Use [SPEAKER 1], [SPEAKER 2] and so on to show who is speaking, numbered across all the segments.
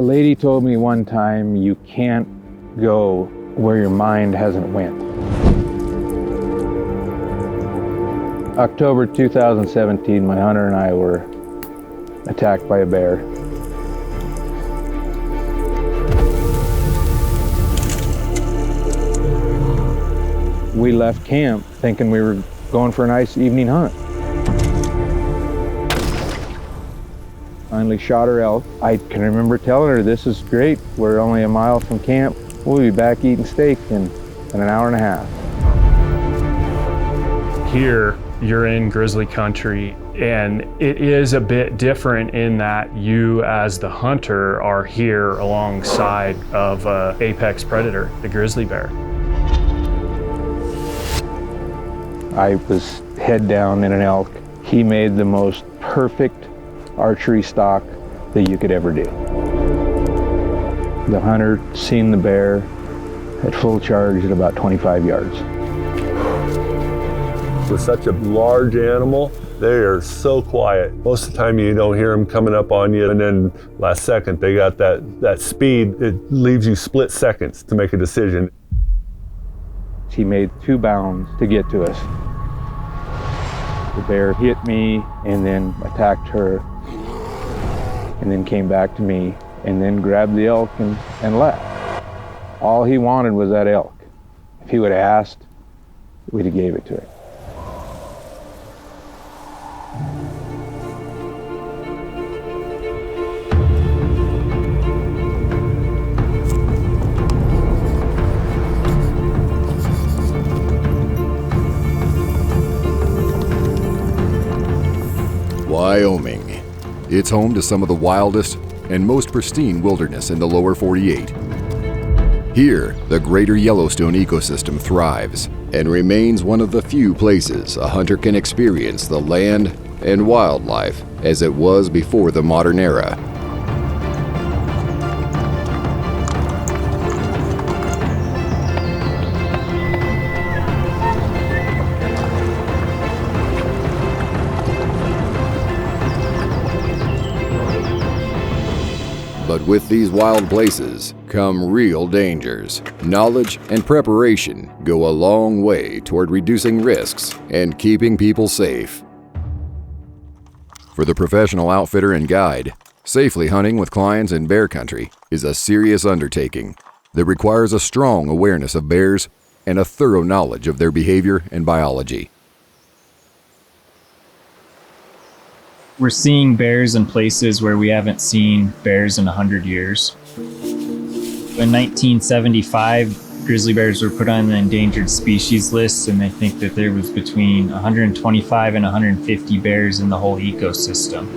[SPEAKER 1] lady told me one time, you can't go where your mind hasn't went. October 2017, my hunter and I were attacked by a bear. We left camp thinking we were going for a nice evening hunt. Finally shot her elk. I can remember telling her, this is great, we're only a mile from camp. We'll be back eating steak in an hour and a half.
[SPEAKER 2] Here, you're in grizzly country, and it is a bit different in that you as the hunter are here alongside of an apex predator, the grizzly bear.
[SPEAKER 1] I was head down in an elk. He made the most perfect archery stock that you could ever do. The hunter seen the bear at full charge at about 25 yards.
[SPEAKER 3] For such a large animal, they are so quiet. Most of the time you don't hear them coming up on you, and then last second they got that speed. It leaves you split seconds to make a decision.
[SPEAKER 1] He made 2 bounds to get to us. The bear hit me and then attacked her, and then came back to me and then grabbed the elk and left. All he wanted was that elk. If he would have asked, we'd have gave it to him.
[SPEAKER 4] Wyoming. It's home to some of the wildest and most pristine wilderness in the lower 48. Here, the greater Yellowstone ecosystem thrives and remains one of the few places a hunter can experience the land and wildlife as it was before the modern era. But with these wild places come real dangers. Knowledge and preparation go a long way toward reducing risks and keeping people safe. For the professional outfitter and guide, safely hunting with clients in bear country is a serious undertaking that requires a strong awareness of bears and a thorough knowledge of their behavior and biology.
[SPEAKER 5] We're seeing bears in places where we haven't seen bears in 100 years. In 1975, grizzly bears were put on the endangered species list, and they think that there was between 125 and 150 bears in the whole ecosystem.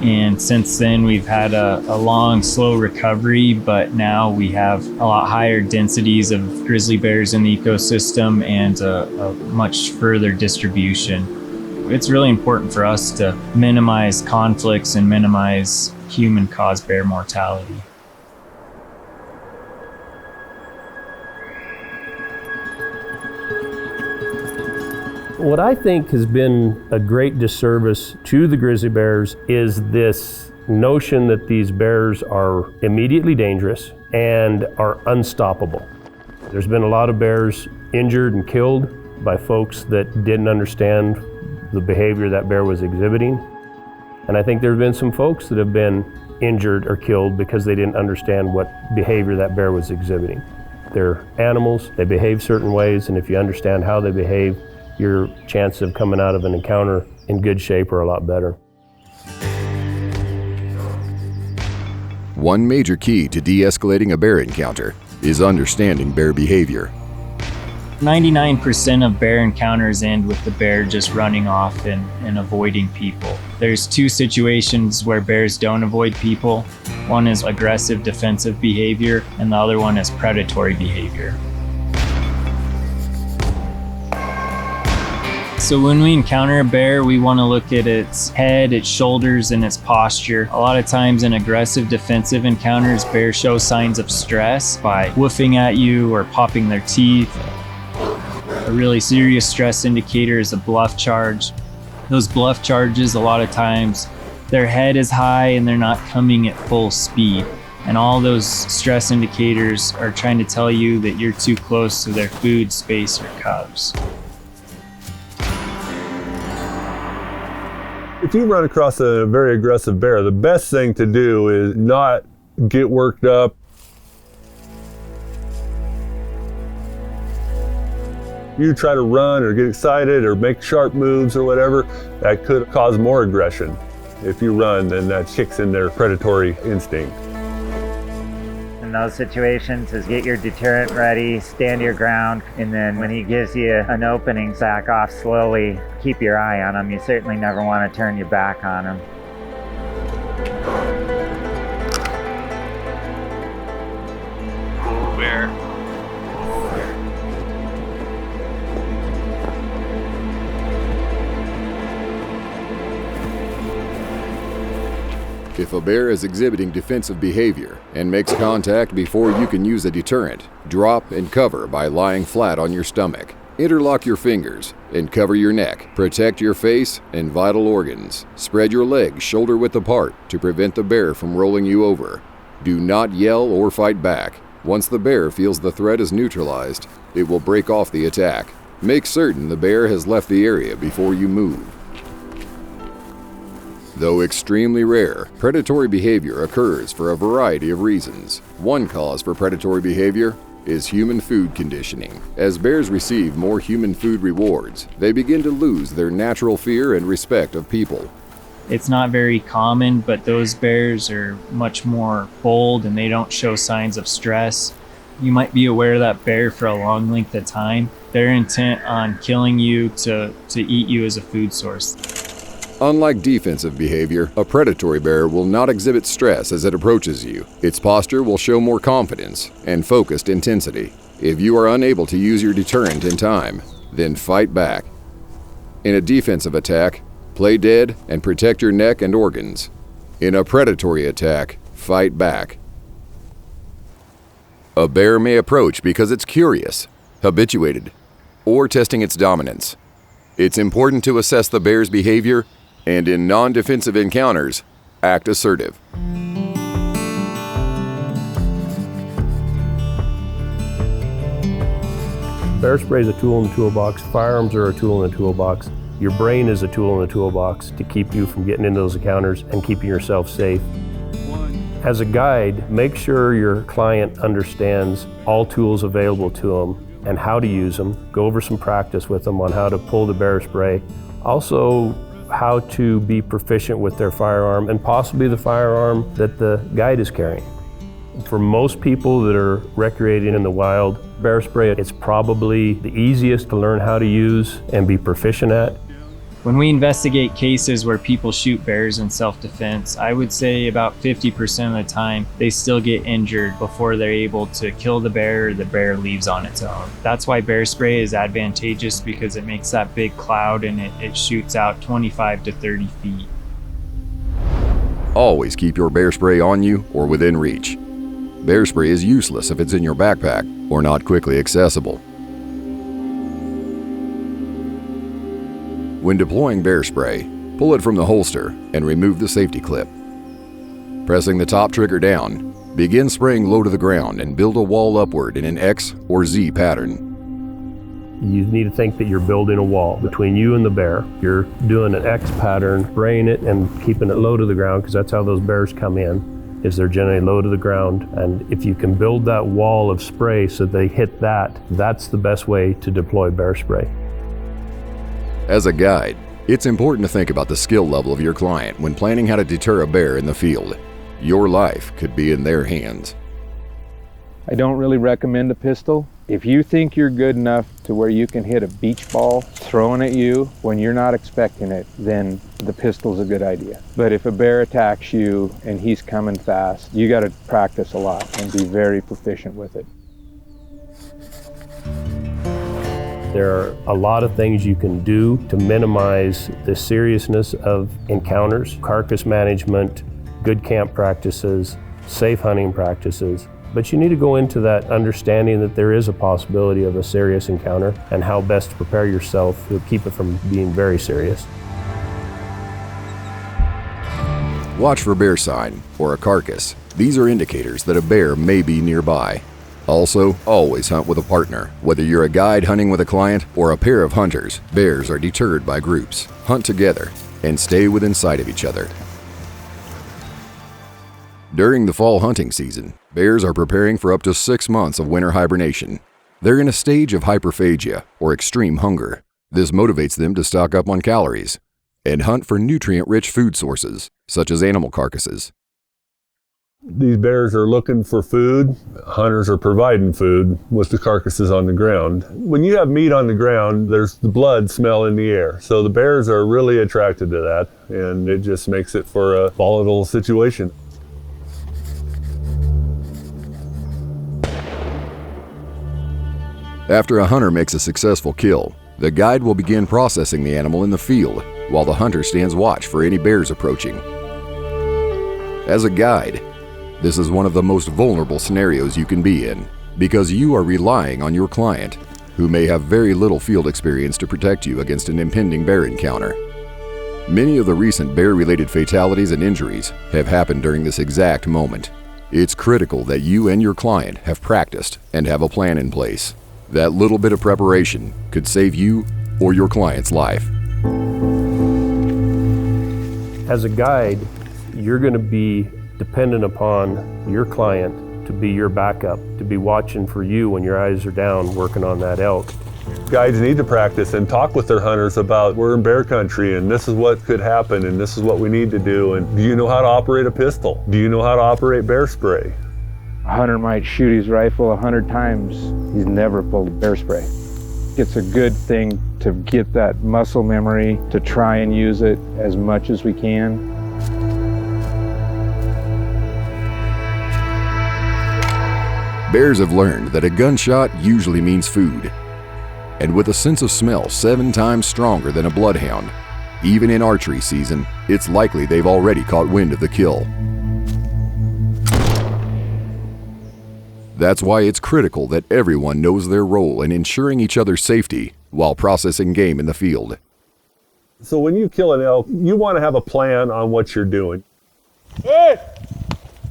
[SPEAKER 5] And since then, we've had a long, slow recovery, but now we have a lot higher densities of grizzly bears in the ecosystem and a much further distribution. It's really important for us to minimize conflicts and minimize human-caused bear mortality.
[SPEAKER 6] What I think has been a great disservice to the grizzly bears is this notion that these bears are immediately dangerous and are unstoppable. There's been a lot of bears injured and killed by folks that didn't understand the behavior that bear was exhibiting. And I think there have been some folks that have been injured or killed because they didn't understand what behavior that bear was exhibiting. They're animals, they behave certain ways, and if you understand how they behave, your chances of coming out of an encounter in good shape are a lot better.
[SPEAKER 4] One major key to de-escalating a bear encounter is understanding bear behavior.
[SPEAKER 5] 99% of bear encounters end with the bear just running off and avoiding people. There's 2 situations where bears don't avoid people. One is aggressive defensive behavior, and the other one is predatory behavior. So when we encounter a bear, we want to look at its head, its shoulders, and its posture. A lot of times in aggressive defensive encounters, bears show signs of stress by woofing at you or popping their teeth. A really serious stress indicator is a bluff charge. Those bluff charges, a lot of times, their head is high and they're not coming at full speed. And all those stress indicators are trying to tell you that you're too close to their food, space, or cubs.
[SPEAKER 3] If you run across a very aggressive bear, the best thing to do is not get worked up. You try to run or get excited or make sharp moves or whatever, that could cause more aggression. If you run, then that kicks in their predatory instinct.
[SPEAKER 7] In those situations is get your deterrent ready, stand your ground, and then when he gives you an opening, back off slowly. Keep your eye on him. You certainly never want to turn your back on him.
[SPEAKER 2] Bear.
[SPEAKER 4] If a bear is exhibiting defensive behavior and makes contact before you can use a deterrent, drop and cover by lying flat on your stomach. Interlock your fingers and cover your neck. Protect your face and vital organs. Spread your legs shoulder width apart to prevent the bear from rolling you over. Do not yell or fight back. Once the bear feels the threat is neutralized, it will break off the attack. Make certain the bear has left the area before you move. Though extremely rare, predatory behavior occurs for a variety of reasons. One cause for predatory behavior is human food conditioning. As bears receive more human food rewards, they begin to lose their natural fear and respect of people.
[SPEAKER 5] It's not very common, but those bears are much more bold and they don't show signs of stress. You might be aware of that bear for a long length of time. They're intent on killing you to eat you as a food source.
[SPEAKER 4] Unlike defensive behavior, a predatory bear will not exhibit stress as it approaches you. Its posture will show more confidence and focused intensity. If you are unable to use your deterrent in time, then fight back. In a defensive attack, play dead and protect your neck and organs. In a predatory attack, fight back. A bear may approach because it's curious, habituated, or testing its dominance. It's important to assess the bear's behavior and in non-defensive encounters, act assertive.
[SPEAKER 6] Bear spray is a tool in the toolbox. Firearms are a tool in the toolbox. Your brain is a tool in the toolbox to keep you from getting into those encounters and keeping yourself safe. As a guide, make sure your client understands all tools available to them and how to use them. Go over some practice with them on how to pull the bear spray. Also, how to be proficient with their firearm and possibly the firearm that the guide is carrying. For most people that are recreating in the wild, bear spray is probably the easiest to learn how to use and be proficient at.
[SPEAKER 5] When we investigate cases where people shoot bears in self-defense, I would say about 50% of the time they still get injured before they're able to kill the bear or the bear leaves on its own. That's why bear spray is advantageous, because it makes that big cloud and it shoots out 25 to 30 feet.
[SPEAKER 4] Always keep your bear spray on you or within reach. Bear spray is useless if it's in your backpack or not quickly accessible. When deploying bear spray, pull it from the holster and remove the safety clip. Pressing the top trigger down, begin spraying low to the ground and build a wall upward in an X or Z pattern.
[SPEAKER 6] You need to think that you're building a wall between you and the bear. You're doing an X pattern, spraying it and keeping it low to the ground, because that's how those bears come in, is they're generally low to the ground. And if you can build that wall of spray so they hit that, that's the best way to deploy bear spray.
[SPEAKER 4] As a guide, it's important to think about the skill level of your client when planning how to deter a bear in the field. Your life could be in their hands.
[SPEAKER 1] I don't really recommend a pistol. If you think you're good enough to where you can hit a beach ball thrown at you when you're not expecting it, then the pistol's a good idea. But if a bear attacks you and he's coming fast, you got to practice a lot and be very proficient with it.
[SPEAKER 6] There are a lot of things you can do to minimize the seriousness of encounters: carcass management, good camp practices, safe hunting practices. But you need to go into that understanding that there is a possibility of a serious encounter and how best to prepare yourself to keep it from being very serious.
[SPEAKER 4] Watch for bear sign or a carcass These are indicators that a bear may be nearby. Also, always hunt with a partner. Whether you're a guide hunting with a client or a pair of hunters, bears are deterred by groups. Hunt together and stay within sight of each other. During the fall hunting season, bears are preparing for up to 6 months of winter hibernation. They're in a stage of hyperphagia, or extreme hunger. This motivates them to stock up on calories and hunt for nutrient-rich food sources, such as animal carcasses.
[SPEAKER 3] These bears are looking for food. Hunters are providing food with the carcasses on the ground. When you have meat on the ground, there's the blood smell in the air. So the bears are really attracted to that, and it just makes it for a volatile situation.
[SPEAKER 4] After a hunter makes a successful kill, the guide will begin processing the animal in the field while the hunter stands watch for any bears approaching. As a guide, this is one of the most vulnerable scenarios you can be in because you are relying on your client, who may have very little field experience to protect you against an impending bear encounter. Many of the recent bear-related fatalities and injuries have happened during this exact moment. It's critical that you and your client have practiced and have a plan in place. That little bit of preparation could save you or your client's life.
[SPEAKER 6] As a guide, you're going to be dependent upon your client to be your backup, to be watching for you when your eyes are down working on that elk.
[SPEAKER 3] Guides need to practice and talk with their hunters about we're in bear country and this is what could happen and this is what we need to do. And do you know how to operate a pistol? Do you know how to operate bear spray?
[SPEAKER 1] A hunter might shoot his rifle 100 times. He's never pulled bear spray. It's a good thing to get that muscle memory, to try and use it as much as we can.
[SPEAKER 4] Bears have learned that a gunshot usually means food. And with a sense of smell 7 times stronger than a bloodhound, even in archery season, it's likely they've already caught wind of the kill. That's why it's critical that everyone knows their role in ensuring each other's safety while processing game in the field.
[SPEAKER 3] So when you kill an elk, you want to have a plan on what you're doing. Hey!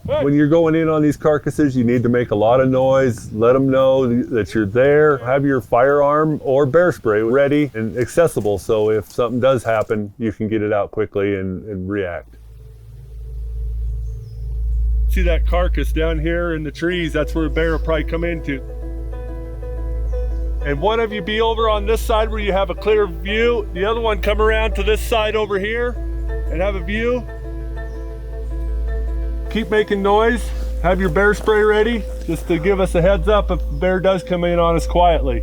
[SPEAKER 3] When you're going in on these carcasses, you need to make a lot of noise, let them know that you're there. Have your firearm or bear spray ready and accessible so if something does happen, you can get it out quickly and react. See that carcass down here in the trees? That's where a bear will probably come into. And one of you be over on this side where you have a clear view. The other one come around to this side over here and have a view. Keep making noise. Have your bear spray ready just to give us a heads up if the bear does come in on us quietly.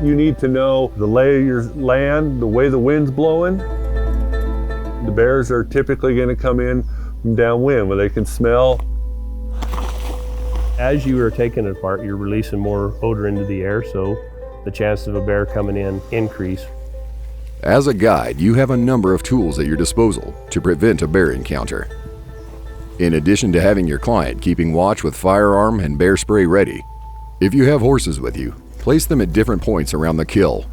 [SPEAKER 3] You need to know the lay of your land, the way the wind's blowing. The bears are typically going to come in from downwind where they can smell.
[SPEAKER 6] As you are taking it apart, you're releasing more odor into the air, so the chances of a bear coming in increase.
[SPEAKER 4] As a guide, you have a number of tools at your disposal to prevent a bear encounter. In addition to having your client keeping watch with firearm and bear spray ready, if you have horses with you, place them at different points around the kill.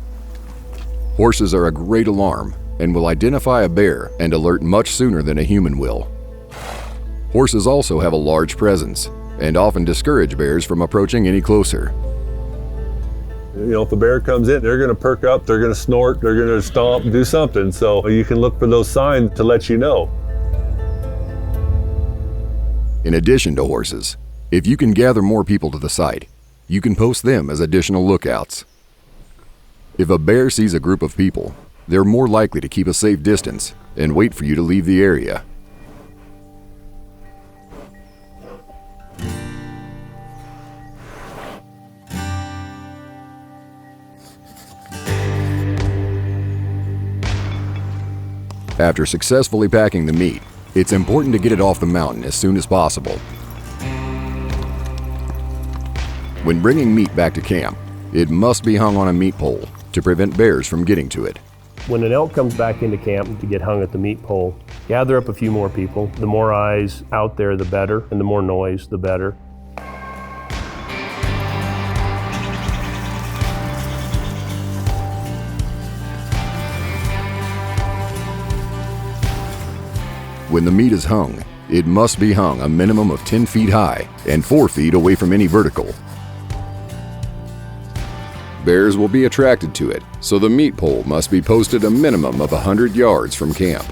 [SPEAKER 4] Horses are a great alarm and will identify a bear and alert much sooner than a human will. Horses also have a large presence and often discourage bears from approaching any closer.
[SPEAKER 3] You know, if a bear comes in, they're going to perk up, they're going to snort, they're going to stomp, do something. So you can look for those signs to let you know.
[SPEAKER 4] In addition to horses, if you can gather more people to the site, you can post them as additional lookouts. If a bear sees a group of people, they're more likely to keep a safe distance and wait for you to leave the area. After successfully packing the meat, it's important to get it off the mountain as soon as possible. When bringing meat back to camp, it must be hung on a meat pole to prevent bears from getting to it.
[SPEAKER 6] When an elk comes back into camp to get hung at the meat pole, gather up a few more people. The more eyes out there, the better, and the more noise, the better.
[SPEAKER 4] When the meat is hung, it must be hung a minimum of 10 feet high and 4 feet away from any vertical. Bears will be attracted to it, so the meat pole must be posted a minimum of 100 yards from camp.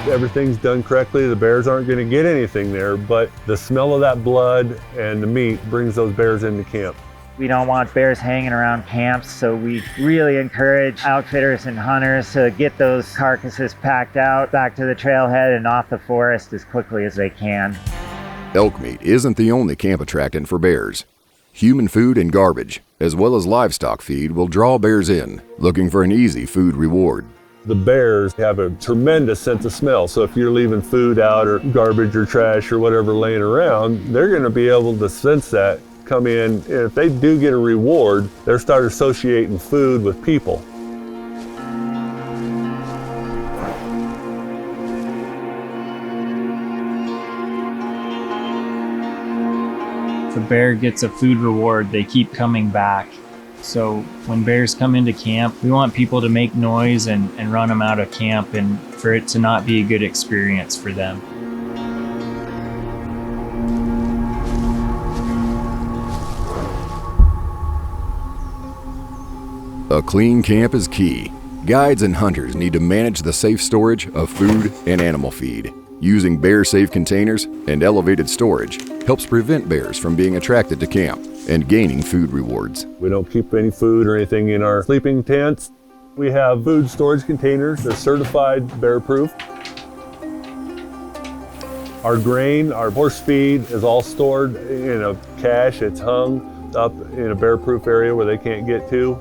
[SPEAKER 3] Everything's done correctly, the bears aren't going to get anything there, but the smell of that blood and the meat brings those bears into camp.
[SPEAKER 7] We don't want bears hanging around camps, so we really encourage outfitters and hunters to get those carcasses packed out back to the trailhead and off the forest as quickly as they can.
[SPEAKER 4] Elk meat isn't the only camp attractant for bears. Human food and garbage, as well as livestock feed, will draw bears in, looking for an easy food reward.
[SPEAKER 3] The bears have a tremendous sense of smell, so if you're leaving food out or garbage or trash or whatever laying around, they're going to be able to sense that, come in, and if they do get a reward, they'll start associating food with people.
[SPEAKER 5] If a bear gets a food reward, they keep coming back. So when bears come into camp, we want people to make noise and run them out of camp, and for it to not be a good experience for them.
[SPEAKER 4] A clean camp is key. Guides and hunters need to manage the safe storage of food and animal feed. Using bear-safe containers and elevated storage helps prevent bears from being attracted to camp and gaining food rewards.
[SPEAKER 3] We don't keep any food or anything in our sleeping tents. We have food storage containers. They're certified bear-proof. Our grain, our horse feed is all stored in a cache. It's hung up in a bear-proof area where they can't get to.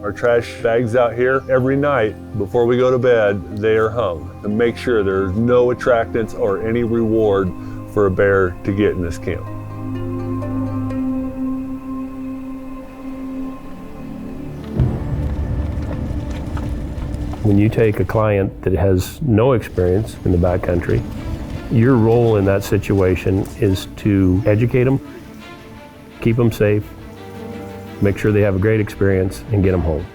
[SPEAKER 3] Our trash bags out here, every night before we go to bed, they are hung to make sure there's no attractants or any reward for a bear to get in this camp.
[SPEAKER 6] When you take a client that has no experience in the backcountry, your role in that situation is to educate them, keep them safe, make sure they have a great experience, and get them home.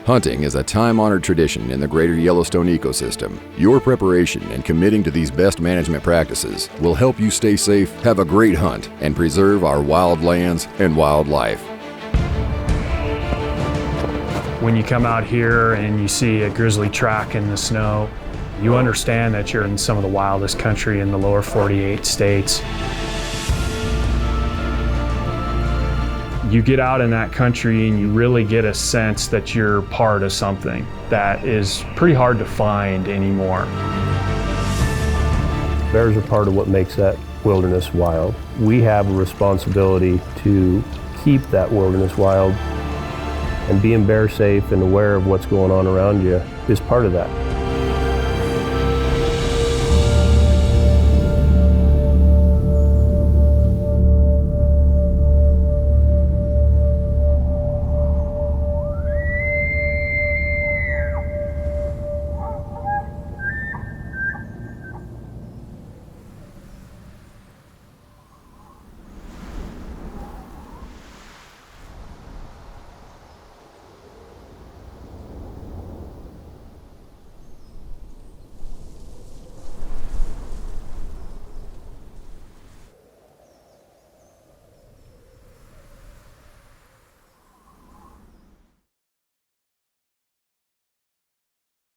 [SPEAKER 4] Hunting is a time-honored tradition in the greater Yellowstone ecosystem. Your preparation and committing to these best management practices will help you stay safe, have a great hunt, and preserve our wild lands and wildlife.
[SPEAKER 2] When you come out here and you see a grizzly track in the snow, you understand that you're in some of the wildest country in the lower 48 states. You get out in that country and you really get a sense that you're part of something that is pretty hard to find anymore.
[SPEAKER 6] Bears are part of what makes that wilderness wild. We have a responsibility to keep that wilderness wild, and being bear safe and aware of what's going on around you is part of that.